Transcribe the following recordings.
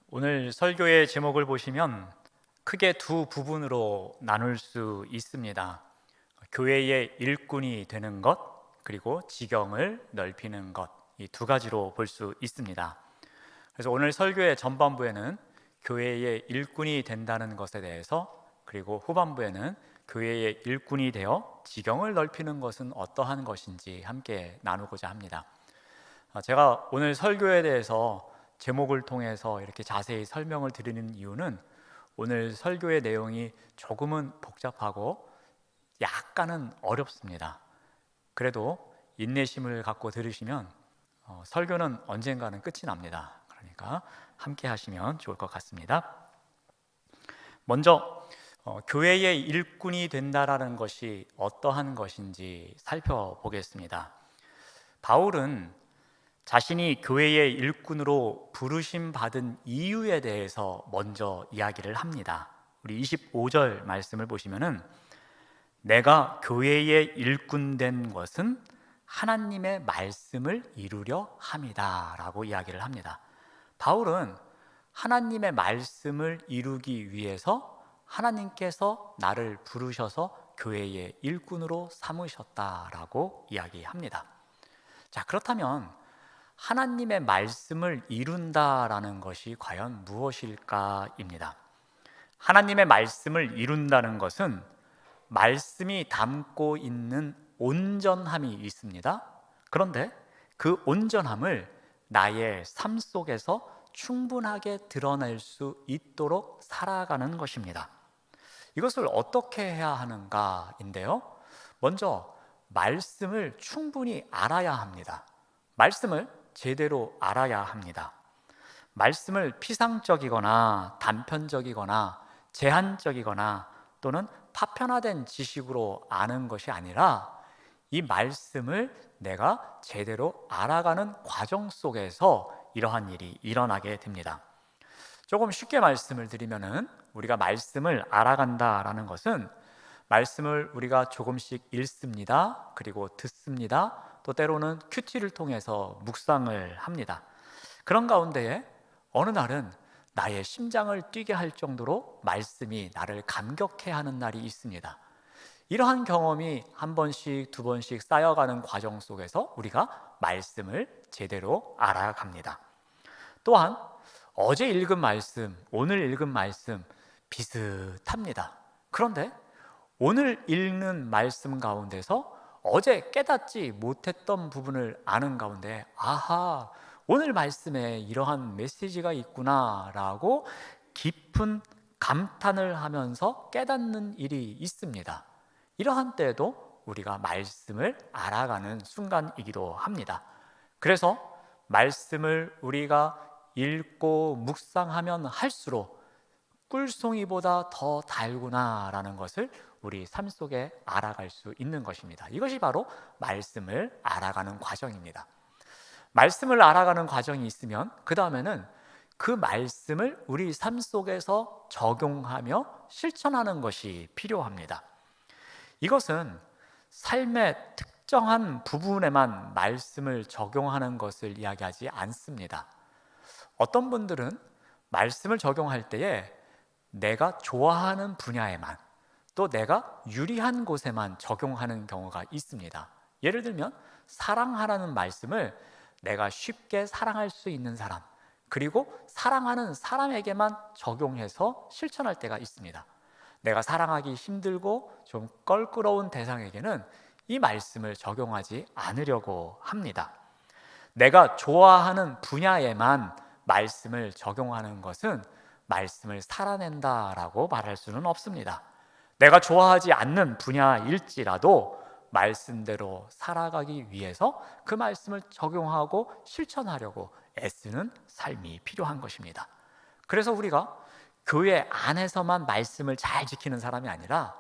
오늘 설교의 제목을 보시면 크게 두 부분으로 나눌 수 있습니다. 교회의 일꾼이 되는 것, 그리고 지경을 넓히는 것, 이 두 가지로 볼 수 있습니다. 그래서 오늘 설교의 전반부에는 교회의 일꾼이 된다는 것에 대해서, 그리고 후반부에는 교회의 일꾼이 되어 지경을 넓히는 것은 어떠한 것인지 함께 나누고자 합니다. 제가 오늘 설교에 대해서 제목을 통해서 이렇게 자세히 설명을 드리는 이유는 오늘 설교의 내용이 조금은 복잡하고 약간은 어렵습니다. 그래도 인내심을 갖고 들으시면 설교는 언젠가는 끝이 납니다. 그러니까 함께 하시면 좋을 것 같습니다. 먼저 교회의 일꾼이 된다라는 것이 어떠한 것인지 살펴보겠습니다. 바울은 자신이 교회의 일꾼으로 부르심 받은 이유에 대해서 먼저 이야기를 합니다. 우리 25절 말씀을 보시면은 내가 교회의 일꾼 된 것은 하나님의 말씀을 이루려 함이다 라고 이야기를 합니다. 바울은 하나님의 말씀을 이루기 위해서 하나님께서 나를 부르셔서 교회의 일꾼으로 삼으셨다라고 이야기합니다. 자, 그렇다면 하나님의 말씀을 이룬다라는 것이 과연 무엇일까입니다. 하나님의 말씀을 이룬다는 것은 말씀이 담고 있는 온전함이 있습니다. 그런데 그 온전함을 나의 삶 속에서 충분하게 드러낼 수 있도록 살아가는 것입니다. 이것을 어떻게 해야 하는가인데요. 먼저 말씀을 충분히 알아야 합니다. 말씀을 제대로 알아야 합니다. 말씀을 피상적이거나 단편적이거나 제한적이거나 또는 파편화된 지식으로 아는 것이 아니라 이 말씀을 내가 제대로 알아가는 과정 속에서 이러한 일이 일어나게 됩니다. 조금 쉽게 말씀을 드리면은 우리가 말씀을 알아간다라는 것은 말씀을 우리가 조금씩 읽습니다. 그리고 듣습니다. 또 때로는 큐티를 통해서 묵상을 합니다. 그런 가운데에 어느 날은 나의 심장을 뛰게 할 정도로 말씀이 나를 감격해 하는 날이 있습니다. 이러한 경험이 한 번씩 두 번씩 쌓여가는 과정 속에서 우리가 말씀을 제대로 알아갑니다. 또한 어제 읽은 말씀, 오늘 읽은 말씀 비슷합니다. 그런데 오늘 읽는 말씀 가운데서 어제 깨닫지 못했던 부분을 아는 가운데 아하, 오늘 말씀에 이러한 메시지가 있구나라고 깊은 감탄을 하면서 깨닫는 일이 있습니다. 이러한 때에도 우리가 말씀을 알아가는 순간이기도 합니다. 그래서 말씀을 우리가 읽고 묵상하면 할수록 꿀송이보다 더 달구나라는 것을 우리 삶 속에 알아갈 수 있는 것입니다. 이것이 바로 말씀을 알아가는 과정입니다. 말씀을 알아가는 과정이 있으면 그 다음에는 그 말씀을 우리 삶 속에서 적용하며 실천하는 것이 필요합니다. 이것은 삶의 특정한 부분에만 말씀을 적용하는 것을 이야기하지 않습니다. 어떤 분들은 말씀을 적용할 때에 내가 좋아하는 분야에만 또 내가 유리한 곳에만 적용하는 경우가 있습니다. 예를 들면 사랑하라는 말씀을 내가 쉽게 사랑할 수 있는 사람, 그리고 사랑하는 사람에게만 적용해서 실천할 때가 있습니다. 내가 사랑하기 힘들고 좀 껄끄러운 대상에게는 이 말씀을 적용하지 않으려고 합니다. 내가 좋아하는 분야에만 말씀을 적용하는 것은 말씀을 살아낸다라고 말할 수는 없습니다. 내가 좋아하지 않는 분야일지라도 말씀대로 살아가기 위해서 그 말씀을 적용하고 실천하려고 애쓰는 삶이 필요한 것입니다. 그래서 우리가 교회 안에서만 말씀을 잘 지키는 사람이 아니라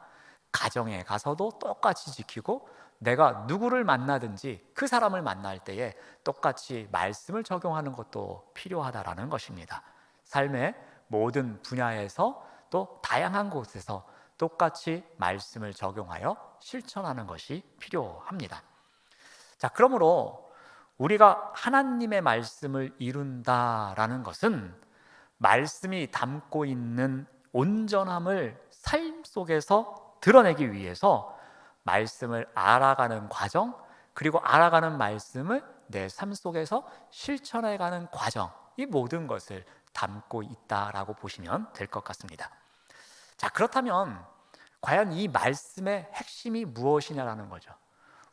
가정에 가서도 똑같이 지키고 내가 누구를 만나든지 그 사람을 만날 때에 똑같이 말씀을 적용하는 것도 필요하다라는 것입니다. 삶의 모든 분야에서 또 다양한 곳에서 똑같이 말씀을 적용하여 실천하는 것이 필요합니다. 자, 그러므로 우리가 하나님의 말씀을 이룬다라는 것은 말씀이 담고 있는 온전함을 삶 속에서 드러내기 위해서 말씀을 알아가는 과정, 그리고 알아가는 말씀을 내 삶 속에서 실천해가는 과정, 이 모든 것을 담고 있다라고 보시면 될 것 같습니다. 자, 그렇다면 과연 이 말씀의 핵심이 무엇이냐라는 거죠.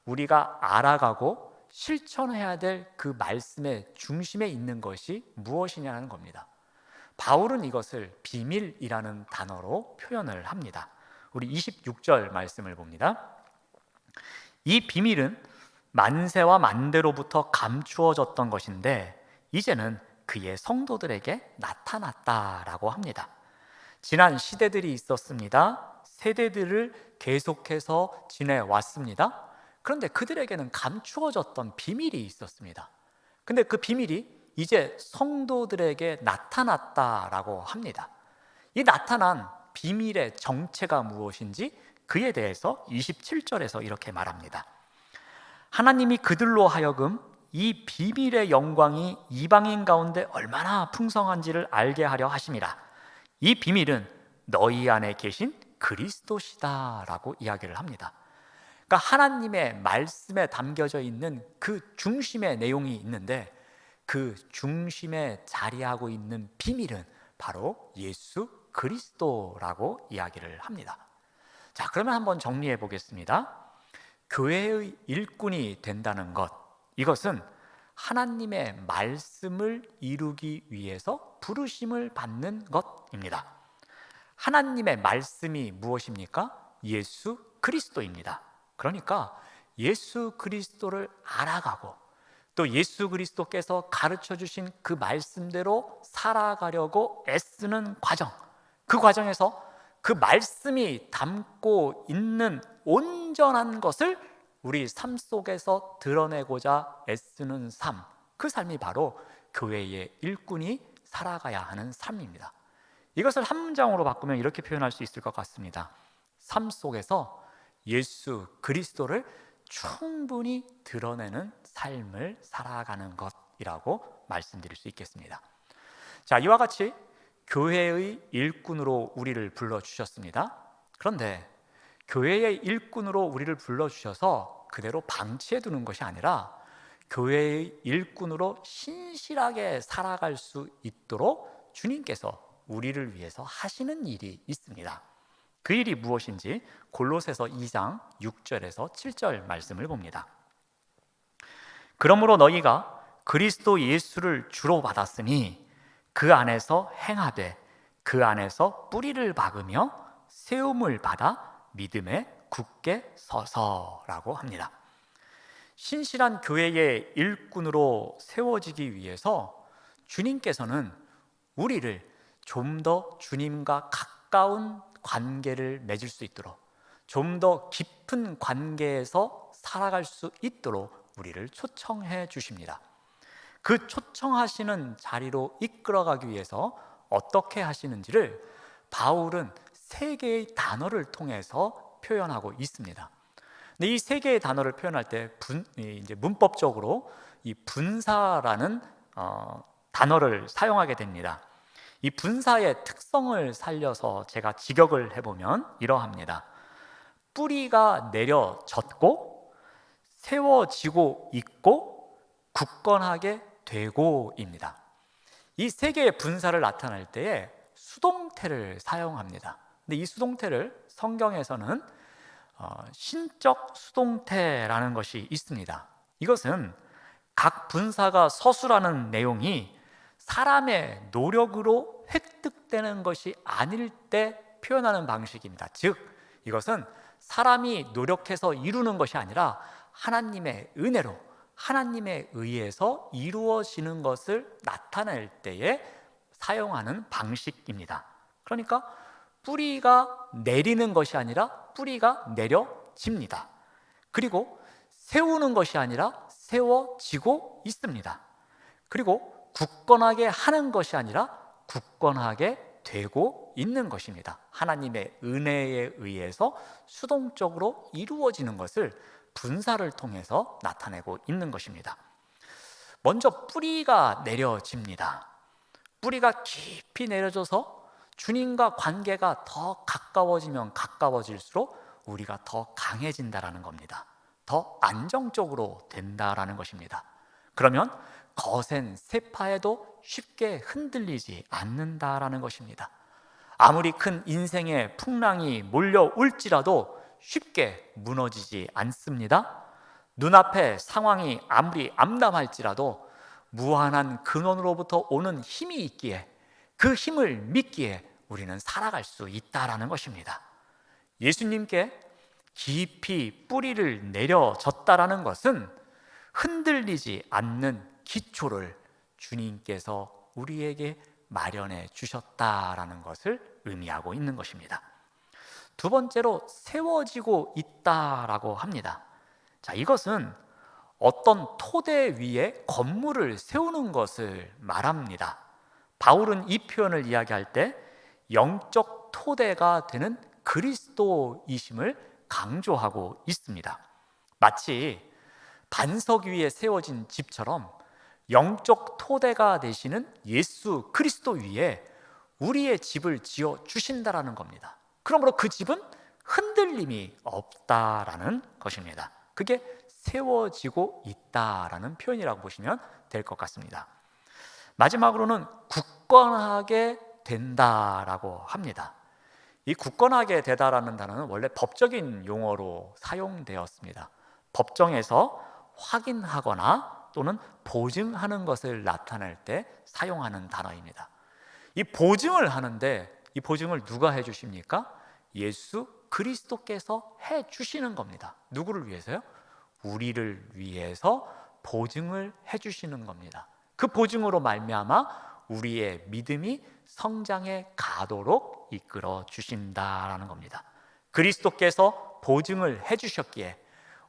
우리가 알아가고 실천해야 될 그 말씀의 중심에 있는 것이 무엇이냐는 겁니다. 바울은 이것을 비밀이라는 단어로 표현을 합니다. 우리 26절 말씀을 봅니다. 이 비밀은 만세와 만대로부터 감추어졌던 것인데 이제는 그의 성도들에게 나타났다라고 합니다. 지난 시대들이 있었습니다. 세대들을 계속해서 지내왔습니다. 그런데 그들에게는 감추어졌던 비밀이 있었습니다. 근데 그 비밀이 이제 성도들에게 나타났다라고 합니다. 이 나타난 비밀의 정체가 무엇인지 그에 대해서 27절에서 이렇게 말합니다. 하나님이 그들로 하여금 이 비밀의 영광이 이방인 가운데 얼마나 풍성한지를 알게 하려 하심이라. 이 비밀은 너희 안에 계신 그리스도시다 라고 이야기를 합니다. 그러니까 하나님의 말씀에 담겨져 있는 그 중심의 내용이 있는데 그 중심에 자리하고 있는 비밀은 바로 예수 그리스도라고 이야기를 합니다. 자, 그러면 한번 정리해 보겠습니다. 교회의 일꾼이 된다는 것, 이것은 하나님의 말씀을 이루기 위해서 부르심을 받는 것입니다. 하나님의 말씀이 무엇입니까? 예수 그리스도입니다. 그러니까 예수 그리스도를 알아가고 또 예수 그리스도께서 가르쳐 주신 그 말씀대로 살아가려고 애쓰는 과정, 그 과정에서 그 말씀이 담고 있는 온전한 것을 우리 삶 속에서 드러내고자 애쓰는 삶, 그 삶이 바로 교회의 일꾼이 살아가야 하는 삶입니다. 이것을 한 문장으로 바꾸면 이렇게 표현할 수 있을 것 같습니다. 삶 속에서 예수 그리스도를 충분히 드러내는 삶을 살아가는 것이라고 말씀드릴 수 있겠습니다. 자, 이와 같이 교회의 일꾼으로 우리를 불러주셨습니다. 그런데 교회의 일꾼으로 우리를 불러주셔서 그대로 방치해 두는 것이 아니라 교회의 일꾼으로 신실하게 살아갈 수 있도록 주님께서 우리를 위해서 하시는 일이 있습니다. 그 일이 무엇인지 골로새서 2장 6절에서 7절 말씀을 봅니다. 그러므로 너희가 그리스도 예수를 주로 받았으니 그 안에서 행하되 그 안에서 뿌리를 박으며 세움을 받아 믿음에 굳게 서서라고 합니다. 신실한 교회의 일꾼으로 세워지기 위해서 주님께서는 우리를 좀 더 주님과 가까운 관계를 맺을 수 있도록, 좀 더 깊은 관계에서 살아갈 수 있도록 우리를 초청해 주십니다. 그 초청하시는 자리로 이끌어가기 위해서 어떻게 하시는지를 바울은 세 개의 단어를 통해서 표현하고 있습니다. 근데 이 세 개의 단어를 표현할 때 이제 문법적으로 이 분사라는 단어를 사용하게 됩니다. 이 분사의 특성을 살려서 제가 직역을 해보면 이러합니다. 뿌리가 내려졌고 세워지고 있고 굳건하게 되고입니다. 이 세 개의 분사를 나타낼 때에 수동태를 사용합니다. 근데 이 수동태를 성경에서는 신적 수동태라는 것이 있습니다. 이것은 각 분사가 서술하는 내용이 사람의 노력으로 획득되는 것이 아닐 때 표현하는 방식입니다. 즉, 이것은 사람이 노력해서 이루는 것이 아니라 하나님의 은혜로, 하나님에 의해서 이루어지는 것을 나타낼 때에 사용하는 방식입니다. 그러니까 뿌리가 내리는 것이 아니라 뿌리가 내려집니다. 그리고 세우는 것이 아니라 세워지고 있습니다. 그리고 굳건하게 하는 것이 아니라 굳건하게 되고 있는 것입니다. 하나님의 은혜에 의해서 수동적으로 이루어지는 것을 분사를 통해서 나타내고 있는 것입니다. 먼저 뿌리가 내려집니다. 뿌리가 깊이 내려져서 주님과 관계가 더 가까워지면 가까워질수록 우리가 더 강해진다라는 겁니다. 더 안정적으로 된다라는 것입니다. 그러면 거센 세파에도 쉽게 흔들리지 않는다라는 것입니다. 아무리 큰 인생의 풍랑이 몰려올지라도 쉽게 무너지지 않습니다. 눈앞의 상황이 아무리 암담할지라도 무한한 근원으로부터 오는 힘이 있기에, 그 힘을 믿기에 우리는 살아갈 수 있다라는 것입니다. 예수님께 깊이 뿌리를 내려졌다라는 것은 흔들리지 않는 기초를 주님께서 우리에게 마련해 주셨다라는 것을 의미하고 있는 것입니다. 두 번째로 세워지고 있다라고 합니다. 자, 이것은 어떤 토대 위에 건물을 세우는 것을 말합니다. 바울은 이 표현을 이야기할 때 영적 토대가 되는 그리스도이심을 강조하고 있습니다. 마치 반석 위에 세워진 집처럼 영적 토대가 되시는 예수 그리스도 위에 우리의 집을 지어 주신다라는 겁니다. 그러므로 그 집은 흔들림이 없다라는 것입니다. 그게 세워지고 있다라는 표현이라고 보시면 될 것 같습니다. 마지막으로는 굳건하게 된다라고 합니다. 이 굳건하게 되다라는 단어는 원래 법적인 용어로 사용되었습니다. 법정에서 확인하거나 또는 보증하는 것을 나타낼 때 사용하는 단어입니다. 이 보증을 하는데, 이 보증을 누가 해주십니까? 예수 그리스도께서 해주시는 겁니다. 누구를 위해서요? 우리를 위해서 보증을 해주시는 겁니다. 그 보증으로 말미암아 우리의 믿음이 성장해 가도록 이끌어 주신다라는 겁니다. 그리스도께서 보증을 해주셨기에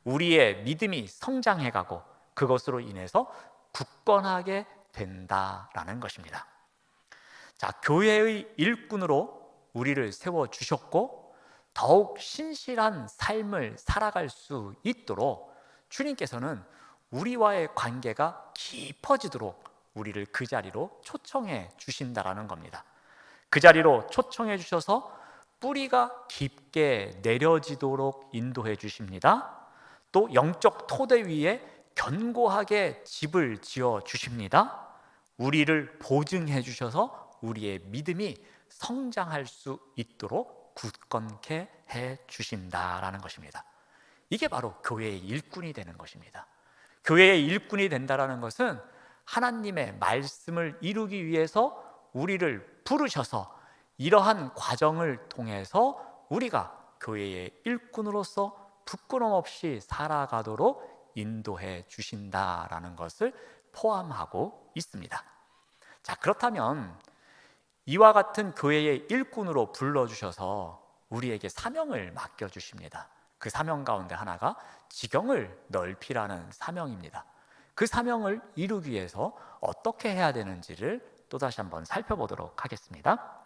우리의 믿음이 성장해 가고 그것으로 인해서 굳건하게 된다라는 것입니다. 자, 교회의 일꾼으로 우리를 세워주셨고 더욱 신실한 삶을 살아갈 수 있도록 주님께서는 우리와의 관계가 깊어지도록 우리를 그 자리로 초청해 주신다라는 겁니다. 그 자리로 초청해 주셔서 뿌리가 깊게 내려지도록 인도해 주십니다. 또 영적 토대 위에 견고하게 집을 지어 주십니다. 우리를 보증해 주셔서 우리의 믿음이 성장할 수 있도록 굳건케 해 주신다라는 것입니다. 이게 바로 교회의 일꾼이 되는 것입니다. 교회의 일꾼이 된다라는 것은 하나님의 말씀을 이루기 위해서 우리를 부르셔서 이러한 과정을 통해서 우리가 교회의 일꾼으로서 부끄럼 없이 살아가도록 인도해 주신다라는 것을 포함하고 있습니다. 자, 그렇다면 이와 같은 교회의 일꾼으로 불러주셔서 우리에게 사명을 맡겨주십니다. 그 사명 가운데 하나가 지경을 넓히라는 사명입니다. 그 사명을 이루기 위해서 어떻게 해야 되는지를 또다시 한번 살펴보도록 하겠습니다.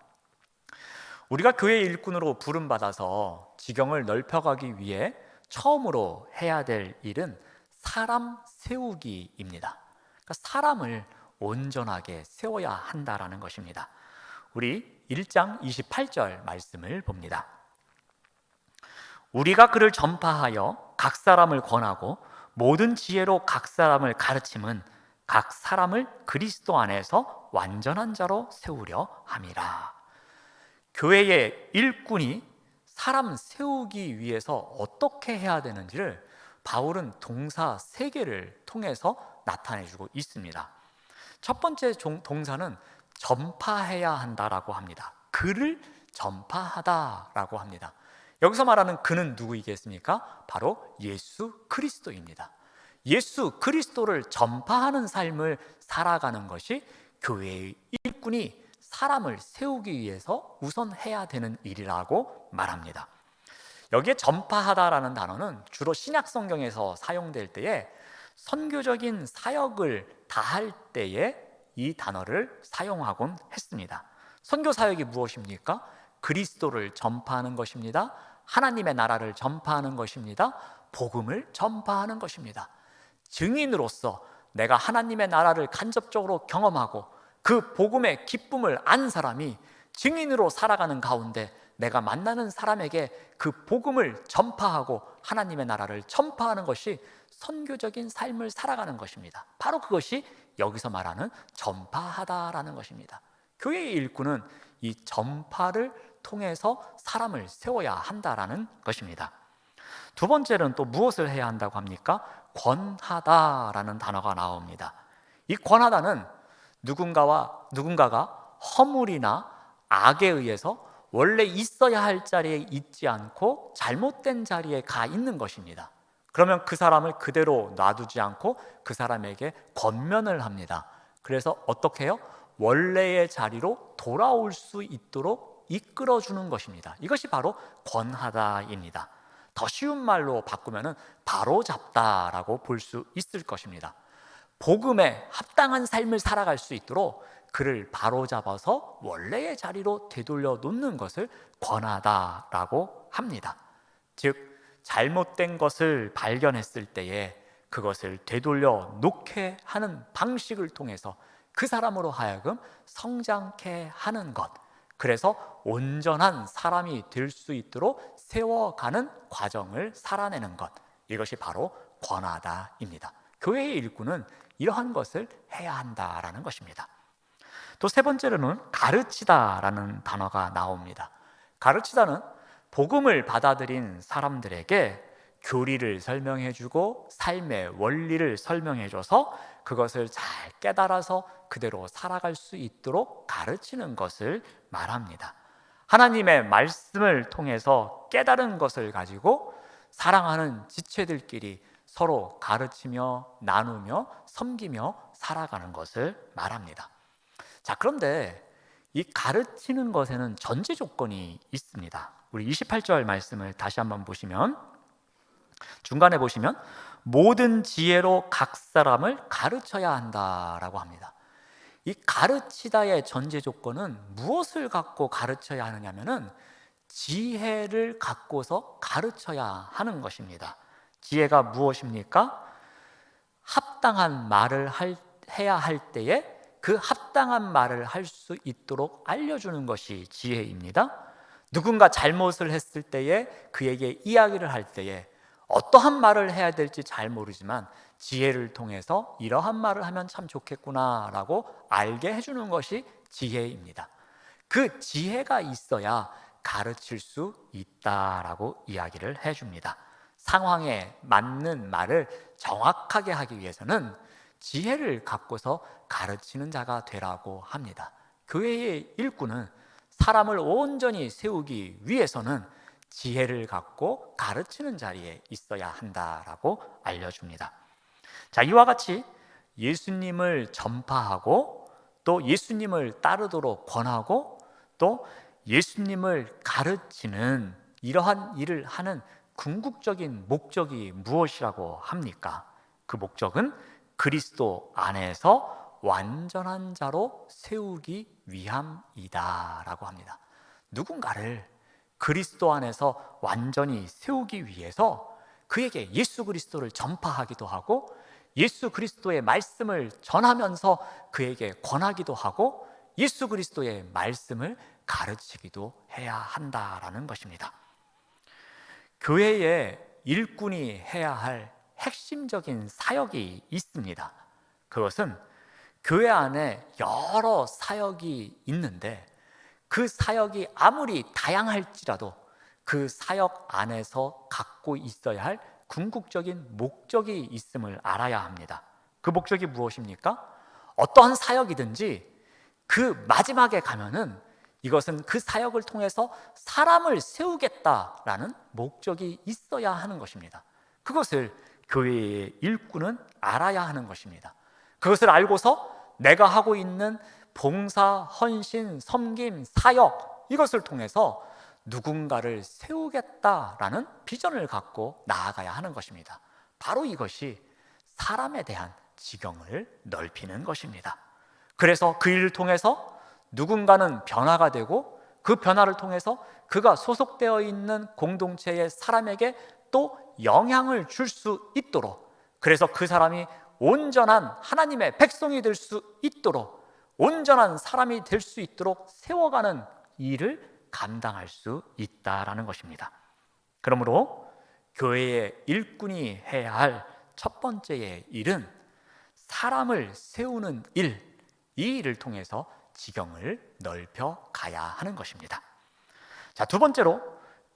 우리가 교회의 일꾼으로 부름받아서 지경을 넓혀가기 위해 처음으로 해야 될 일은 사람 세우기입니다. 그러니까 사람을 온전하게 세워야 한다라는 것입니다. 우리 1장 28절 말씀을 봅니다. 우리가 그를 전파하여 각 사람을 권하고 모든 지혜로 각 사람을 가르침은 각 사람을 그리스도 안에서 완전한 자로 세우려 함이라. 교회의 일꾼이 사람 세우기 위해서 어떻게 해야 되는지를 바울은 동사 3개를 통해서 나타내주고 있습니다. 첫 번째 동사는 전파해야 한다라고 합니다. 그를 전파하다라고 합니다. 여기서 말하는 그는 누구이겠습니까? 바로 예수 그리스도입니다. 예수 그리스도를 전파하는 삶을 살아가는 것이 교회의 일꾼이 사람을 세우기 위해서 우선 해야 되는 일이라고 말합니다. 여기에 전파하다라는 단어는 주로 신약 성경에서 사용될 때에 선교적인 사역을 다할 때에 이 단어를 사용하곤 했습니다. 선교 사역이 무엇입니까? 그리스도를 전파하는 것입니다. 하나님의 나라를 전파하는 것입니다. 복음을 전파하는 것입니다. 증인으로서 내가 하나님의 나라를 간접적으로 경험하고 그 복음의 기쁨을 안 사람이 증인으로 살아가는 가운데 내가 만나는 사람에게 그 복음을 전파하고 하나님의 나라를 전파하는 것이 선교적인 삶을 살아가는 것입니다. 바로 그것이 여기서 말하는 전파하다라는 것입니다. 교회의 일꾼은 이 전파를 통해서 사람을 세워야 한다라는 것입니다. 두 번째는 또 무엇을 해야 한다고 합니까? 권하다라는 단어가 나옵니다. 이 권하다는 누군가가 허물이나 악에 의해서 원래 있어야 할 자리에 있지 않고 잘못된 자리에 가 있는 것입니다. 그러면 그 사람을 그대로 놔두지 않고 그 사람에게 권면을 합니다. 그래서 어떻게 해요? 원래의 자리로 돌아올 수 있도록 이끌어주는 것입니다. 이것이 바로 권하다입니다. 더 쉬운 말로 바꾸면 바로잡다라고 볼 수 있을 것입니다. 복음에 합당한 삶을 살아갈 수 있도록 그를 바로잡아서 원래의 자리로 되돌려 놓는 것을 권하다라고 합니다. 즉 잘못된 것을 발견했을 때에 그것을 되돌려 놓게 하는 방식을 통해서 그 사람으로 하여금 성장케 하는 것, 그래서 온전한 사람이 될 수 있도록 세워가는 과정을 살아내는 것, 이것이 바로 권하다입니다. 교회의 일꾼은 이러한 것을 해야 한다라는 것입니다. 또 세 번째로는 가르치다라는 단어가 나옵니다. 가르치다는 복음을 받아들인 사람들에게 교리를 설명해주고 삶의 원리를 설명해줘서 그것을 잘 깨달아서 그대로 살아갈 수 있도록 가르치는 것을 말합니다. 하나님의 말씀을 통해서 깨달은 것을 가지고 사랑하는 지체들끼리 서로 가르치며 나누며 섬기며 살아가는 것을 말합니다. 자, 그런데 이 가르치는 것에는 전제 조건이 있습니다. 우리 28절 말씀을 다시 한번 보시면, 중간에 보시면 모든 지혜로 각 사람을 가르쳐야 한다라고 합니다. 이 가르치다의 전제 조건은 무엇을 갖고 가르쳐야 하느냐면은 지혜를 갖고서 가르쳐야 하는 것입니다. 지혜가 무엇입니까? 합당한 말을 해야 할 때에 그 합당한 말을 할 수 있도록 알려주는 것이 지혜입니다. 누군가 잘못을 했을 때에 그에게 이야기를 할 때에 어떠한 말을 해야 될지 잘 모르지만 지혜를 통해서 이러한 말을 하면 참 좋겠구나 라고 알게 해주는 것이 지혜입니다. 그 지혜가 있어야 가르칠 수 있다라고 이야기를 해줍니다. 상황에 맞는 말을 정확하게 하기 위해서는 지혜를 갖고서 가르치는 자가 되라고 합니다. 교회의 일꾼은 사람을 온전히 세우기 위해서는 지혜를 갖고 가르치는 자리에 있어야 한다라고 알려줍니다. 자, 이와 같이 예수님을 전파하고 또 예수님을 따르도록 권하고 또 예수님을 가르치는 이러한 일을 하는 궁극적인 목적이 무엇이라고 합니까? 그 목적은 그리스도 안에서 완전한 자로 세우기 위함이다라고 합니다. 누군가를 그리스도 안에서 완전히 세우기 위해서 그에게 예수 그리스도를 전파하기도 하고 예수 그리스도의 말씀을 전하면서 그에게 권하기도 하고 예수 그리스도의 말씀을 가르치기도 해야 한다라는 것입니다. 교회의 일꾼이 해야 할 핵심적인 사역이 있습니다. 그것은 교회 안에 여러 사역이 있는데 그 사역이 아무리 다양할지라도 그 사역 안에서 갖고 있어야 할 궁극적인 목적이 있음을 알아야 합니다. 그 목적이 무엇입니까? 어떠한 사역이든지 그 마지막에 가면은 이것은 그 사역을 통해서 사람을 세우겠다라는 목적이 있어야 하는 것입니다. 그것을 교회의 일꾼은 알아야 하는 것입니다. 그것을 알고서 내가 하고 있는 봉사, 헌신, 섬김, 사역 이것을 통해서 누군가를 세우겠다라는 비전을 갖고 나아가야 하는 것입니다. 바로 이것이 사람에 대한 지경을 넓히는 것입니다. 그래서 그 일을 통해서 누군가는 변화가 되고 그 변화를 통해서 그가 소속되어 있는 공동체의 사람에게 또 영향을 줄 수 있도록, 그래서 그 사람이 온전한 하나님의 백성이 될 수 있도록 온전한 사람이 될 수 있도록 세워가는 일을 감당할 수 있다라는 것입니다. 그러므로 교회의 일꾼이 해야 할 첫 번째의 일은 사람을 세우는 일, 이 일을 통해서 지경을 넓혀 가야 하는 것입니다. 자, 두 번째로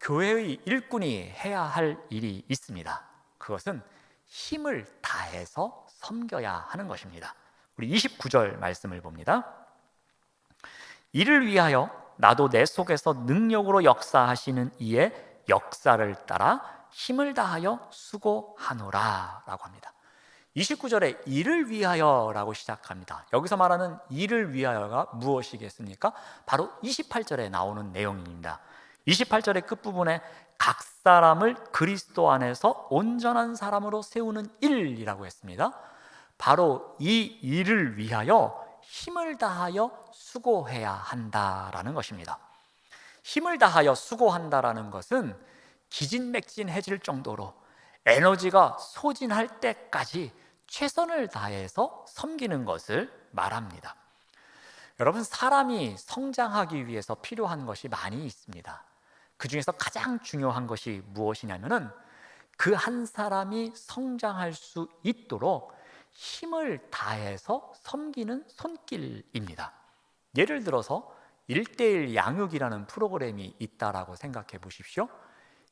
교회의 일꾼이 해야 할 일이 있습니다. 그것은 힘을 다해서 섬겨야 하는 것입니다. 우리 29절 말씀을 봅니다. 이를 위하여 나도 내 속에서 능력으로 역사하시는 이의 역사를 따라 힘을 다하여 수고하노라 라고 합니다. 29절에 이를 위하여라고 시작합니다. 여기서 말하는 이를 위하여가 무엇이겠습니까? 바로 28절에 나오는 내용입니다. 28절의 끝부분에 각 사람을 그리스도 안에서 온전한 사람으로 세우는 일이라고 했습니다. 바로 이 일을 위하여 힘을 다하여 수고해야 한다라는 것입니다. 힘을 다하여 수고한다라는 것은 기진맥진해질 정도로 에너지가 소진할 때까지 최선을 다해서 섬기는 것을 말합니다. 여러분, 사람이 성장하기 위해서 필요한 것이 많이 있습니다. 그 중에서 가장 중요한 것이 무엇이냐면은 그 한 사람이 성장할 수 있도록 힘을 다해서 섬기는 손길입니다. 예를 들어서 1:1 양육이라는 프로그램이 있다라고 생각해 보십시오.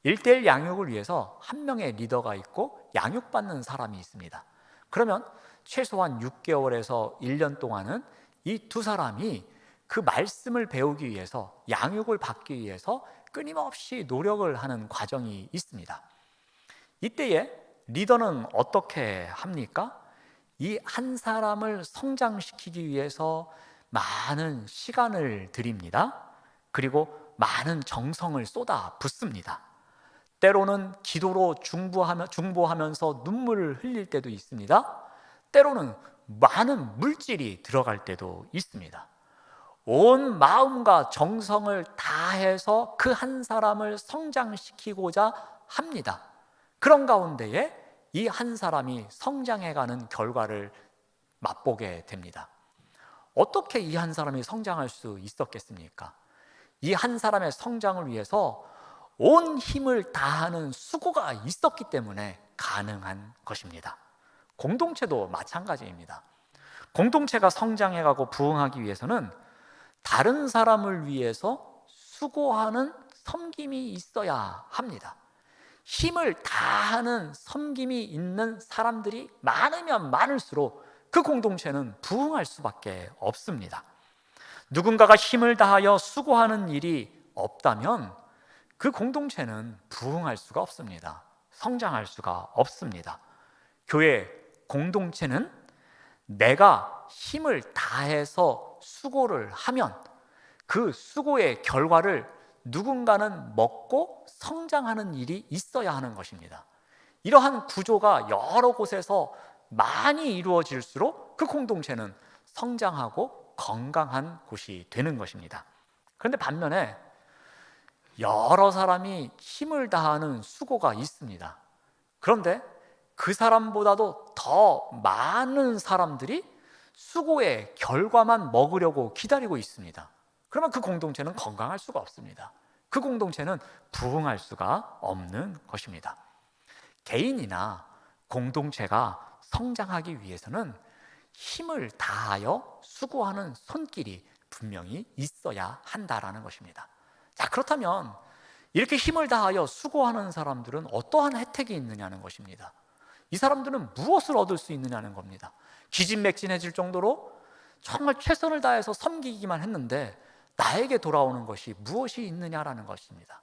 1:1 양육을 위해서 한 명의 리더가 있고 양육받는 사람이 있습니다. 그러면 최소한 6개월에서 1년 동안은 이 두 사람이 그 말씀을 배우기 위해서, 양육을 받기 위해서 끊임없이 노력을 하는 과정이 있습니다. 이때에 리더는 어떻게 합니까? 이 한 사람을 성장시키기 위해서 많은 시간을 들입니다. 그리고 많은 정성을 쏟아 붓습니다. 때로는 기도로 중보하면서 눈물을 흘릴 때도 있습니다. 때로는 많은 물질이 들어갈 때도 있습니다. 온 마음과 정성을 다해서 그 한 사람을 성장시키고자 합니다. 그런 가운데에 이 한 사람이 성장해가는 결과를 맛보게 됩니다. 어떻게 이 한 사람이 성장할 수 있었겠습니까? 이 한 사람의 성장을 위해서 온 힘을 다하는 수고가 있었기 때문에 가능한 것입니다. 공동체도 마찬가지입니다. 공동체가 성장해가고 부흥하기 위해서는 다른 사람을 위해서 수고하는 섬김이 있어야 합니다. 힘을 다하는 섬김이 있는 사람들이 많으면 많을수록 그 공동체는 부흥할 수밖에 없습니다. 누군가가 힘을 다하여 수고하는 일이 없다면 그 공동체는 부흥할 수가 없습니다. 성장할 수가 없습니다. 교회 공동체는 내가 힘을 다해서 수고를 하면 그 수고의 결과를 누군가는 먹고 성장하는 일이 있어야 하는 것입니다. 이러한 구조가 여러 곳에서 많이 이루어질수록 그 공동체는 성장하고 건강한 곳이 되는 것입니다. 그런데 반면에 여러 사람이 힘을 다하는 수고가 있습니다. 그런데 그 사람보다도 더 많은 사람들이 수고의 결과만 먹으려고 기다리고 있습니다. 그러면 그 공동체는 건강할 수가 없습니다. 그 공동체는 부흥할 수가 없는 것입니다. 개인이나 공동체가 성장하기 위해서는 힘을 다하여 수고하는 손길이 분명히 있어야 한다라는 것입니다. 자, 그렇다면 이렇게 힘을 다하여 수고하는 사람들은 어떠한 혜택이 있느냐는 것입니다. 이 사람들은 무엇을 얻을 수 있느냐는 겁니다. 기진맥진해질 정도로 정말 최선을 다해서 섬기기만 했는데 나에게 돌아오는 것이 무엇이 있느냐라는 것입니다.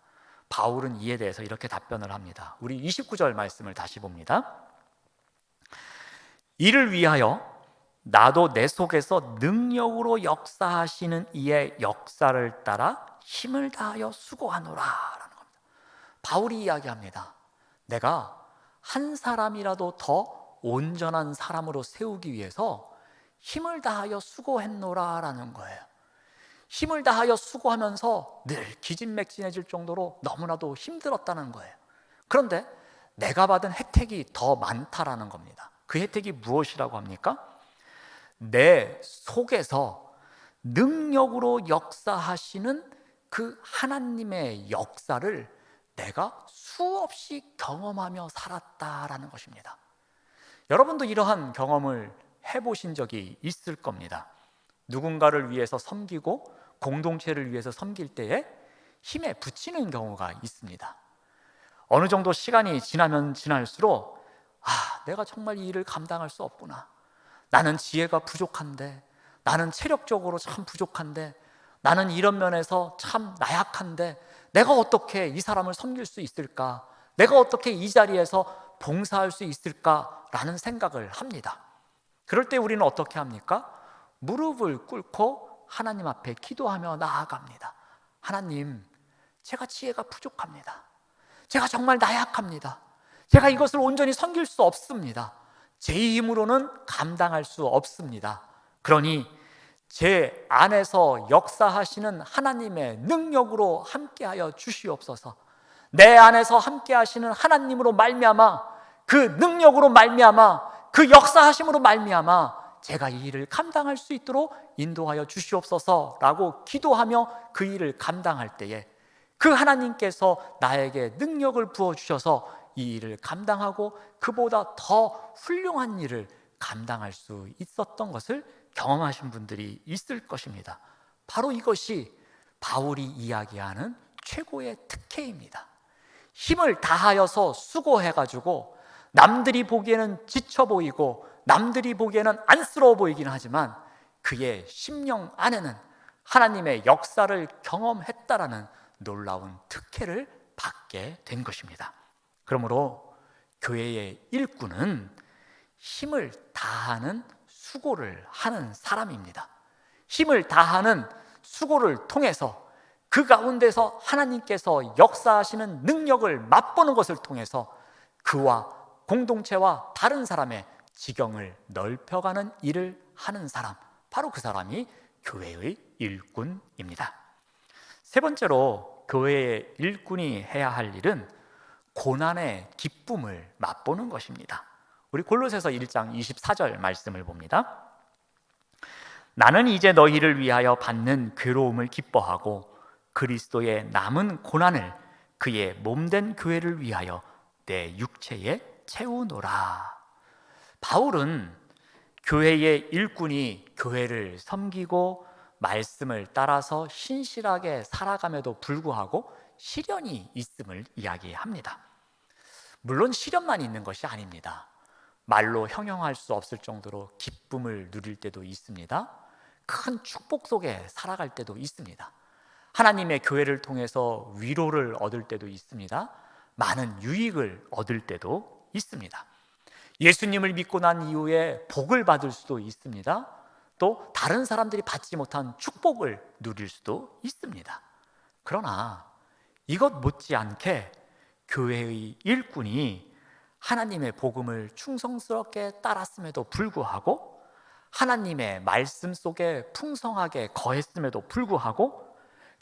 바울은 이에 대해서 이렇게 답변을 합니다. 우리 29절 말씀을 다시 봅니다. 이를 위하여 나도 내 속에서 능력으로 역사하시는 이의 역사를 따라 힘을 다하여 수고하노라 라는 겁니다. 바울이 이야기합니다. 내가 한 사람이라도 더 온전한 사람으로 세우기 위해서 힘을 다하여 수고했노라 라는 거예요. 힘을 다하여 수고하면서 늘 기진맥진해질 정도로 너무나도 힘들었다는 거예요. 그런데 내가 받은 혜택이 더 많다라는 겁니다. 그 혜택이 무엇이라고 합니까? 내 속에서 능력으로 역사하시는 그 하나님의 역사를 내가 수없이 경험하며 살았다라는 것입니다. 여러분도 이러한 경험을 해보신 적이 있을 겁니다. 누군가를 위해서 섬기고 공동체를 위해서 섬길 때에 힘에 부치는 경우가 있습니다. 어느 정도 시간이 지나면 지날수록 내가 정말 이 일을 감당할 수 없구나. 나는 지혜가 부족한데, 나는 체력적으로 참 부족한데, 나는 이런 면에서 참 나약한데 내가 어떻게 이 사람을 섬길 수 있을까? 내가 어떻게 이 자리에서 봉사할 수 있을까라는 생각을 합니다. 그럴 때 우리는 어떻게 합니까? 무릎을 꿇고 하나님 앞에 기도하며 나아갑니다. 하나님, 제가 지혜가 부족합니다. 제가 정말 나약합니다. 제가 이것을 온전히 섬길 수 없습니다. 제 힘으로는 감당할 수 없습니다. 그러니 제 안에서 역사하시는 하나님의 능력으로 함께하여 주시옵소서. 내 안에서 함께하시는 하나님으로 말미암아, 그 능력으로 말미암아, 그 역사하심으로 말미암아 제가 이 일을 감당할 수 있도록 인도하여 주시옵소서라고 기도하며 그 일을 감당할 때에 그 하나님께서 나에게 능력을 부어주셔서 이 일을 감당하고 그보다 더 훌륭한 일을 감당할 수 있었던 것을 경험하신 분들이 있을 것입니다. 바로 이것이 바울이 이야기하는 최고의 특혜입니다. 힘을 다하여서 수고해가지고 남들이 보기에는 지쳐 보이고 남들이 보기에는 안쓰러워 보이긴 하지만 그의 심령 안에는 하나님의 역사를 경험했다라는 놀라운 특혜를 받게 된 것입니다. 그러므로 교회의 일꾼은 힘을 다하는 수고를 하는 사람입니다. 힘을 다하는 수고를 통해서 그 가운데서 하나님께서 역사하시는 능력을 맛보는 것을 통해서 그와 공동체와 다른 사람의 지경을 넓혀가는 일을 하는 사람, 바로 그 사람이 교회의 일꾼입니다. 세 번째로 교회의 일꾼이 해야 할 일은 고난의 기쁨을 맛보는 것입니다. 우리 골로새서 1장 24절 말씀을 봅니다. 나는 이제 너희를 위하여 받는 괴로움을 기뻐하고 그리스도의 남은 고난을 그의 몸된 교회를 위하여 내 육체에 채우노라. 바울은 교회의 일꾼이 교회를 섬기고 말씀을 따라서 신실하게 살아감에도 불구하고 시련이 있음을 이야기합니다. 물론 시련만 있는 것이 아닙니다. 말로 형용할 수 없을 정도로 기쁨을 누릴 때도 있습니다. 큰 축복 속에 살아갈 때도 있습니다. 하나님의 교회를 통해서 위로를 얻을 때도 있습니다. 많은 유익을 얻을 때도 있습니다. 예수님을 믿고 난 이후에 복을 받을 수도 있습니다. 또 다른 사람들이 받지 못한 축복을 누릴 수도 있습니다. 그러나 이것 못지않게 교회의 일꾼이 하나님의 복음을 충성스럽게 따랐음에도 불구하고 하나님의 말씀 속에 풍성하게 거했음에도 불구하고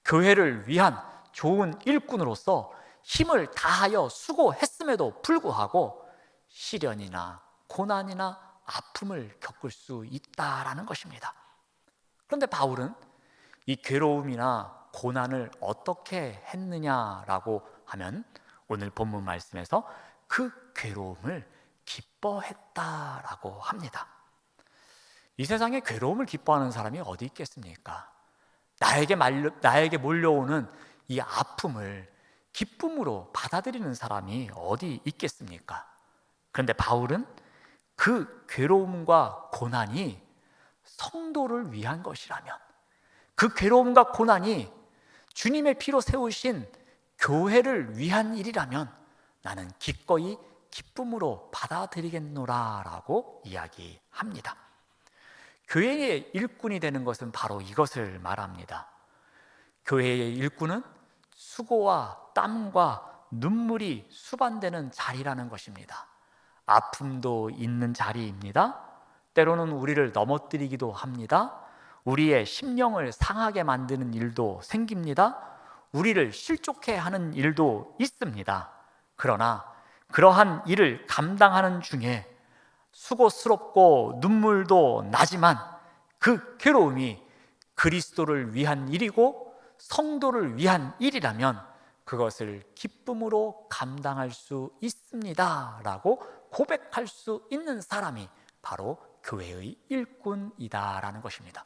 교회를 위한 좋은 일꾼으로서 힘을 다하여 수고했음에도 불구하고 시련이나 고난이나 아픔을 겪을 수 있다라는 것입니다. 그런데 바울은 이 괴로움이나 고난을 어떻게 했느냐라고 하면 오늘 본문 말씀에서 그 괴로움을 기뻐했다라고 합니다. 이 세상에 괴로움을 기뻐하는 사람이 어디 있겠습니까? 나에게 몰려오는 이 아픔을 기쁨으로 받아들이는 사람이 어디 있겠습니까? 그런데 바울은 그 괴로움과 고난이 성도를 위한 것이라면, 그 괴로움과 고난이 주님의 피로 세우신 교회를 위한 일이라면 나는 기꺼이 기쁨으로 받아들이겠노라 라고 이야기합니다. 교회의 일꾼이 되는 것은 바로 이것을 말합니다. 교회의 일꾼은 수고와 땀과 눈물이 수반되는 자리라는 것입니다. 아픔도 있는 자리입니다. 때로는 우리를 넘어뜨리기도 합니다. 우리의 심령을 상하게 만드는 일도 생깁니다. 우리를 실족해 하는 일도 있습니다. 그러나 그러한 일을 감당하는 중에 수고스럽고 눈물도 나지만 그 괴로움이 그리스도를 위한 일이고 성도를 위한 일이라면 그것을 기쁨으로 감당할 수 있습니다 라고 고백할 수 있는 사람이 바로 교회의 일꾼이다라는 것입니다.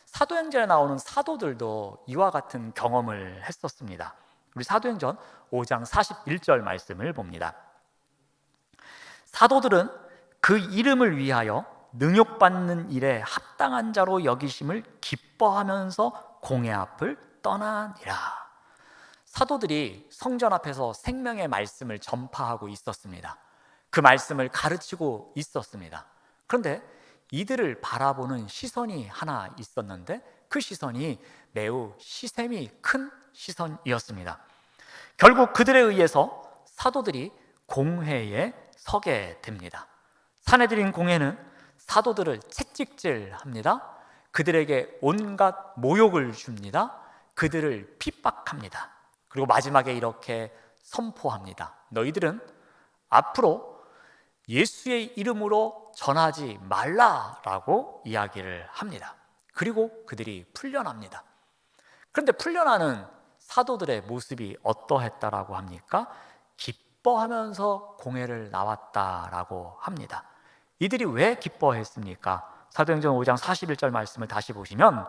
사도행전에 나오는 사도들도 이와 같은 경험을 했었습니다. 우리 사도행전 5장 41절 말씀을 봅니다. 사도들은 그 이름을 위하여 능욕받는 일에 합당한 자로 여기심을 기뻐하면서 공회 앞을 떠나니라. 사도들이 성전 앞에서 생명의 말씀을 전파하고 있었습니다. 그 말씀을 가르치고 있었습니다. 그런데 이들을 바라보는 시선이 하나 있었는데 그 시선이 매우 시샘이 큰 시선이었습니다. 결국 그들에 의해서 사도들이 공회에 서게 됩니다. 산헤드린 공회는 사도들을 채찍질합니다. 그들에게 온갖 모욕을 줍니다. 그들을 핍박합니다. 그리고 마지막에 이렇게 선포합니다. 너희들은 앞으로 예수의 이름으로 전하지 말라라고 이야기를 합니다. 그리고 그들이 풀려납니다. 그런데 풀려나는 사도들의 모습이 어떠했다라고 합니까? 기뻐하면서 공회를 나왔다라고 합니다. 이들이 왜 기뻐했습니까? 사도행전 5장 41절 말씀을 다시 보시면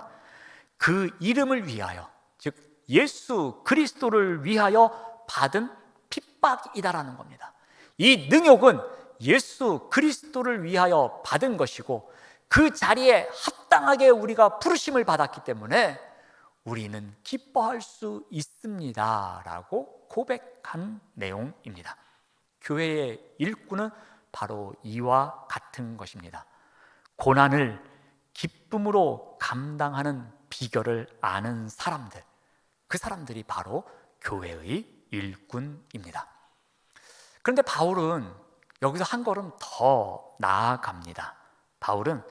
그 이름을 위하여, 즉 예수 그리스도를 위하여 받은 핍박이다라는 겁니다. 이 능욕은 예수 그리스도를 위하여 받은 것이고 그 자리에 합당하게 우리가 부르심을 받았기 때문에 우리는 기뻐할 수 있습니다 라고 고백한 내용입니다. 교회의 일꾼은 바로 이와 같은 것입니다. 고난을 기쁨으로 감당하는 비결을 아는 사람들, 그 사람들이 바로 교회의 일꾼입니다. 그런데 바울은 여기서 한 걸음 더 나아갑니다. 바울은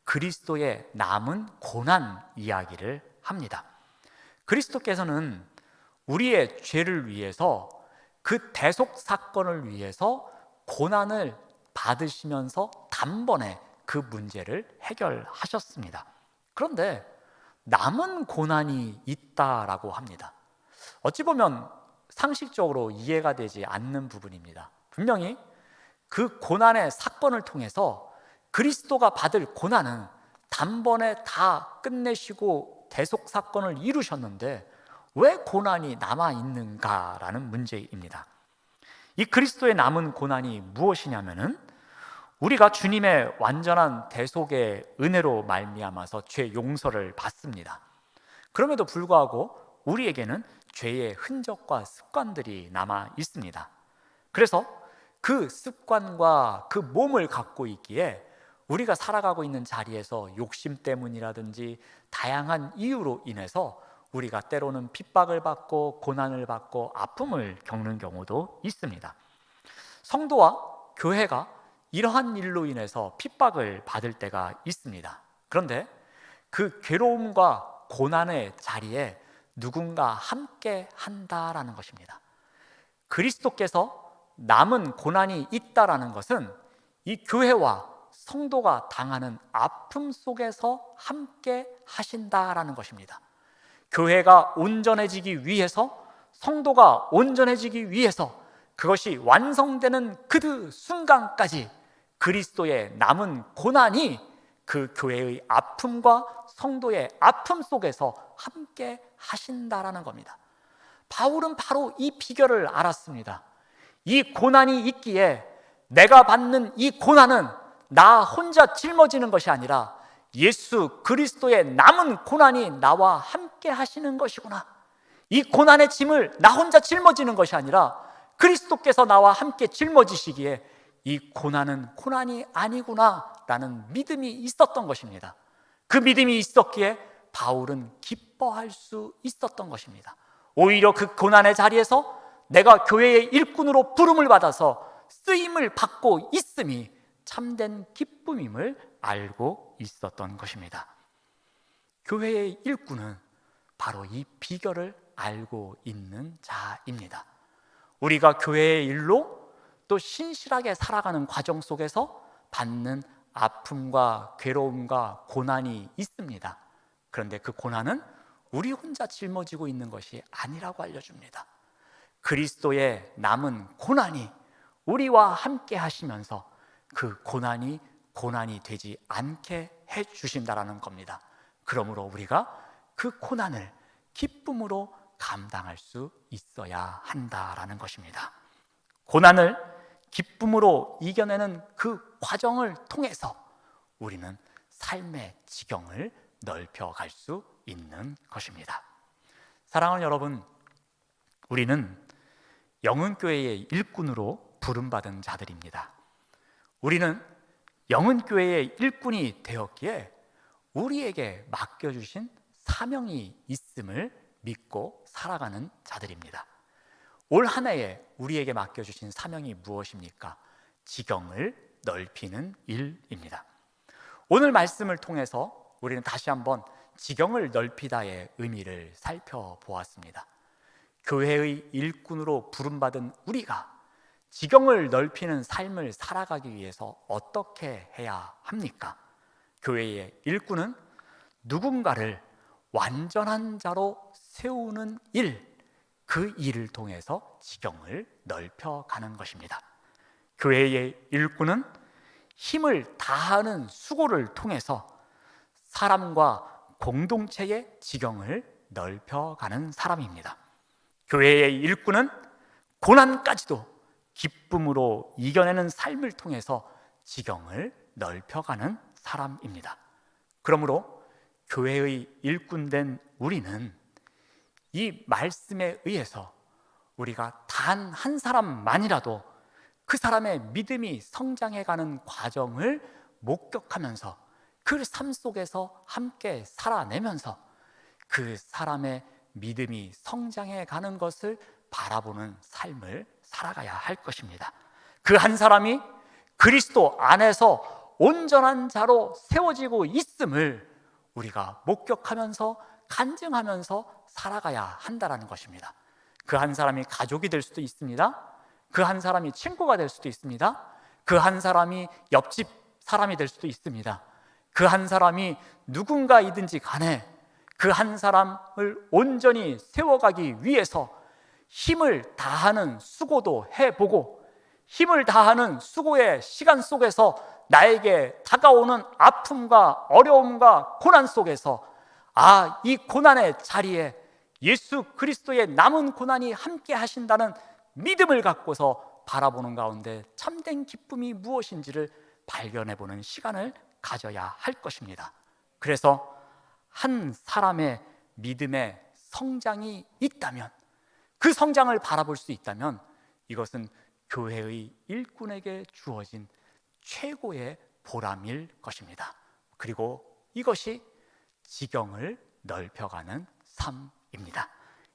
그리스도의 남은 고난 이야기를 합니다. 그리스도께서는 우리의 죄를 위해서, 그 대속 사건을 위해서 고난을 받으시면서 단번에 그 문제를 해결하셨습니다. 그런데 남은 고난이 있다라고 합니다. 어찌 보면 상식적으로 이해가 되지 않는 부분입니다. 분명히 그 고난의 사건을 통해서 그리스도가 받을 고난은 단번에 다 끝내시고 대속 사건을 이루셨는데 왜 고난이 남아있는가라는 문제입니다. 이 그리스도의 남은 고난이 무엇이냐면은 우리가 주님의 완전한 대속의 은혜로 말미암아서 죄 용서를 받습니다. 그럼에도 불구하고 우리에게는 죄의 흔적과 습관들이 남아 있습니다. 그래서 그 습관과 그 몸을 갖고 있기에 우리가 살아가고 있는 자리에서 욕심 때문이라든지 다양한 이유로 인해서 우리가 때로는 핍박을 받고 고난을 받고 아픔을 겪는 경우도 있습니다. 성도와 교회가 이러한 일로 인해서 핍박을 받을 때가 있습니다. 그런데 그 괴로움과 고난의 자리에 누군가 함께 한다라는 것입니다. 그리스도께서 남은 고난이 있다라는 것은 이 교회와 성도가 당하는 아픔 속에서 함께 하신다라는 것입니다. 교회가 온전해지기 위해서, 성도가 온전해지기 위해서 그것이 완성되는 그 순간까지 그리스도의 남은 고난이 그 교회의 아픔과 성도의 아픔 속에서 함께 하신다라는 겁니다. 바울은 바로 이 비결을 알았습니다. 이 고난이 있기에 내가 받는 이 고난은 나 혼자 짊어지는 것이 아니라 예수 그리스도의 남은 고난이 나와 함께 하시는 것이구나. 이 고난의 짐을 나 혼자 짊어지는 것이 아니라 그리스도께서 나와 함께 짊어지시기에 이 고난은 고난이 아니구나 라는 믿음이 있었던 것입니다. 그 믿음이 있었기에 바울은 기뻐할 수 있었던 것입니다. 오히려 그 고난의 자리에서 내가 교회의 일꾼으로 부름을 받아서 쓰임을 받고 있음이 참된 기쁨임을 알고 있었던 것입니다. 교회의 일꾼은 바로 이 비결을 알고 있는 자입니다. 우리가 교회의 일로 또 신실하게 살아가는 과정 속에서 받는 아픔과 괴로움과 고난이 있습니다. 그런데 그 고난은 우리 혼자 짊어지고 있는 것이 아니라고 알려줍니다. 그리스도의 남은 고난이 우리와 함께 하시면서 그 고난이 되지 않게 해 주신다라는 겁니다. 그러므로 우리가 그 고난을 기쁨으로 감당할 수 있어야 한다라는 것입니다. 고난을 기쁨으로 이겨내는 그 과정을 통해서 우리는 삶의 지경을 넓혀갈 수 있는 것입니다. 사랑하는 여러분, 우리는 영흥교회의 일꾼으로 부름받은 자들입니다. 우리는 영흥교회의 일꾼이 되었기에 우리에게 맡겨주신 사명이 있음을 믿고 살아가는 자들입니다. 올 한 해에 우리에게 맡겨주신 사명이 무엇입니까? 지경을 넓히는 일입니다. 오늘 말씀을 통해서 우리는 다시 한번 지경을 넓히다의 의미를 살펴보았습니다. 교회의 일꾼으로 부름받은 우리가 지경을 넓히는 삶을 살아가기 위해서 어떻게 해야 합니까? 교회의 일꾼은 누군가를 완전한 자로 세우는 일, 그 일을 통해서 지경을 넓혀가는 것입니다. 교회의 일꾼은 힘을 다하는 수고를 통해서 사람과 공동체의 지경을 넓혀가는 사람입니다. 교회의 일꾼은 고난까지도 기쁨으로 이겨내는 삶을 통해서 지경을 넓혀가는 사람입니다. 그러므로 교회의 일꾼된 우리는 이 말씀에 의해서 우리가 단 한 사람만이라도 그 사람의 믿음이 성장해가는 과정을 목격하면서 그 삶 속에서 함께 살아내면서 그 사람의 믿음이 성장해가는 것을 바라보는 삶을 살아가야 할 것입니다. 그 한 사람이 그리스도 안에서 온전한 자로 세워지고 있음을 우리가 목격하면서 간증하면서 살아가야 한다는 것입니다. 그 한 사람이 가족이 될 수도 있습니다. 그 한 사람이 친구가 될 수도 있습니다. 그 한 사람이 옆집 사람이 될 수도 있습니다. 그 한 사람이 누군가이든지 간에 그 한 사람을 온전히 세워가기 위해서 힘을 다하는 수고도 해보고 힘을 다하는 수고의 시간 속에서 나에게 다가오는 아픔과 어려움과 고난 속에서 이 고난의 자리에 예수 그리스도의 남은 고난이 함께 하신다는 믿음을 갖고서 바라보는 가운데 참된 기쁨이 무엇인지를 발견해보는 시간을 가져야 할 것입니다. 그래서 한 사람의 믿음의 성장이 있다면, 그 성장을 바라볼 수 있다면 이것은 교회의 일꾼에게 주어진 최고의 보람일 것입니다. 그리고 이것이 지경을 넓혀가는 삶입니다.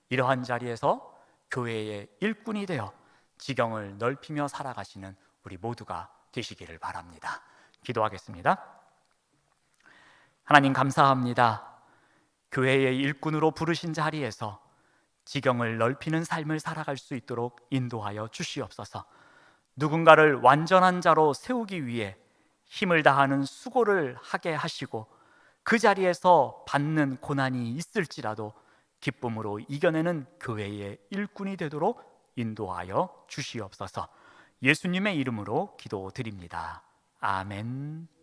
이러한 자리에서 교회의 일꾼이 되어 지경을 넓히며 살아가시는 우리 모두가 되시기를 바랍니다. 기도하겠습니다. 하나님 감사합니다. 교회의 일꾼으로 부르신 자리에서 지경을 넓히는 삶을 살아갈 수 있도록 인도하여 주시옵소서. 누군가를 완전한 자로 세우기 위해 힘을 다하는 수고를 하게 하시고 그 자리에서 받는 고난이 있을지라도 기쁨으로 이겨내는 교회의 일꾼이 되도록 인도하여 주시옵소서. 예수님의 이름으로 기도드립니다. 아멘.